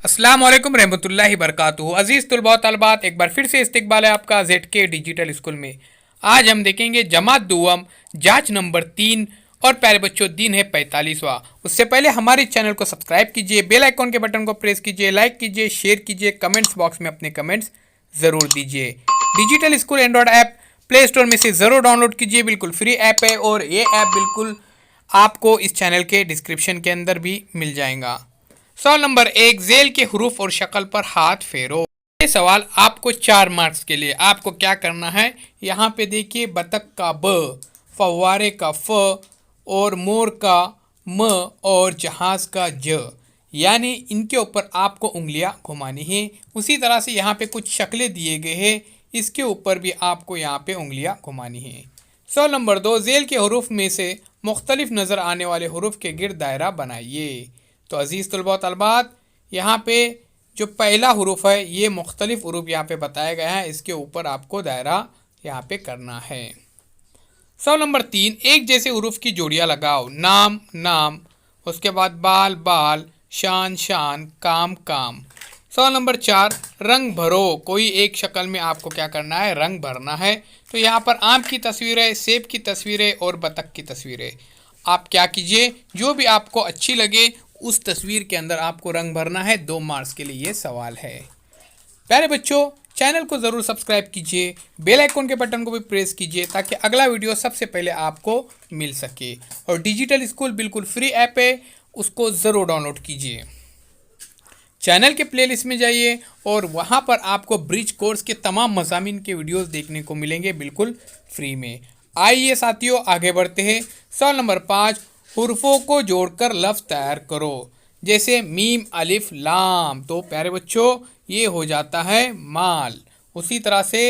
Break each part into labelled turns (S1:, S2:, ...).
S1: अस्सलाम वालेकुम रहमतुल्लाहि बरकातुहू। अजीज़ तुलबा व तलबात, एक बार फिर से इस्तकबाल है आपका ZK डिजिटल स्कूल में। आज हम देखेंगे जमात दुआम जांच नंबर 3 और प्यारे बच्चों दिन है 45वां। उससे पहले हमारे चैनल को सब्सक्राइब कीजिए, बेल आइकॉन के बटन को प्रेस कीजिए, लाइक कीजिए, शेयर कीजिए, कमेंट्स बॉक्स में अपने कमेंट्स ज़रूर दीजिए। Digital school Android app play store में से ज़रूर डाउनलोड कीजिए, बिल्कुल फ्री ऐप है और ये ऐप बिल्कुल आपको इस चैनल के डिस्क्रिप्शन के अंदर भी मिल जाएगा। सवाल नंबर 1, जेल के हुरूफ और शक्ल पर हाथ फेरो। ये सवाल आपको 4 मार्क्स के लिए। आपको क्या करना है, यहाँ पे देखिए बतख का ब, फव्वारे का फ और मोर का म और जहाज का ज, यानी इनके ऊपर आपको उंगलियां घुमानी है। उसी तरह से यहाँ पे कुछ शक्लें दिए गए हैं, इसके ऊपर भी आपको यहाँ पे उंगलियां घुमानी है। सवाल नंबर 2, जेल के हुरूफ में से मुख्तलिफ नज़र आने वाले हुरूफ के गिर्द दायरा बनाइए। तो अजीज़ तलबा व तलबात, यहाँ पे जो पहला हुरूफ है ये मुख्तलिफ हुरूफ यहाँ पे बताया गया है, इसके ऊपर आपको दायरा यहाँ पे करना है। सवाल नंबर 3, एक जैसे हुरूफ की जोड़ियाँ लगाओ। नाम नाम, उसके बाद बाल बाल, शान शान, काम काम। सवाल नंबर 4, रंग भरो। कोई एक शक्ल में आपको क्या करना है, रंग भरना है। तो यहाँ पर आम की तस्वीर है, सेब की तस्वीर है और बतख की तस्वीर है। आप क्या कीजिए, जो भी आपको अच्छी लगे उस तस्वीर के अंदर आपको रंग भरना है। 2 मार्क्स के लिए ये सवाल है। प्यारे बच्चों, चैनल को ज़रूर सब्सक्राइब कीजिए, बेल आइकॉन के बटन को भी प्रेस कीजिए ताकि अगला वीडियो सबसे पहले आपको मिल सके। और डिजिटल स्कूल बिल्कुल फ्री ऐप है, उसको ज़रूर डाउनलोड कीजिए। चैनल के प्लेलिस्ट में जाइए और वहाँ पर आपको ब्रिज कोर्स के तमाम मज़ामीन के वीडियोस देखने को मिलेंगे बिल्कुल फ्री में। आइए साथियों, आगे बढ़ते हैं। सवाल नंबर 5, हुर्फों को जोड़कर लफ्ज़ तैयार करो। जैसे मीम अलिफ लाम, तो प्यारे बच्चों ये हो जाता है माल। उसी तरह से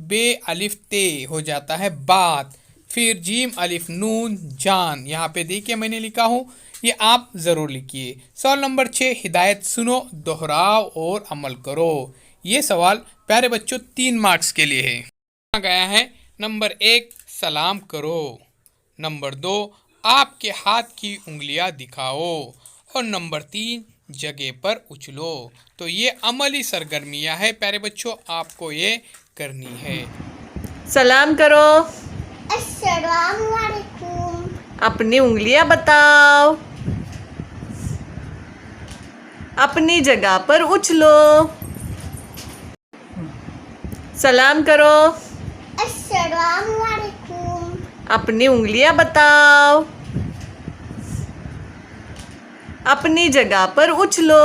S1: बे अलिफ ते हो जाता है बात। फिर जीम अलिफ नून जान, यहाँ पे देखिए मैंने लिखा हूँ, ये आप ज़रूर लिखिए। सवाल नंबर 6, हिदायत सुनो, दोहराओ और अमल करो। ये सवाल प्यारे बच्चों 3 मार्क्स के लिए है। गया है नंबर 1, सलाम करो। नंबर 2, आपके हाथ की उंगलियां दिखाओ। और नंबर 3, जगह पर उछलो। तो ये अमली सरगर्मियां है प्यारे बच्चों, आपको ये करनी है।
S2: सलाम करो।
S3: अस्सलाम वालेकुम।
S2: अपनी उंगलियां बताओ। अपनी जगह पर उछलो। सलाम करो।
S3: अस्सलाम वालेकुम।
S2: अपनी उंगलियां बताओ। अपनी जगह पर उछलो।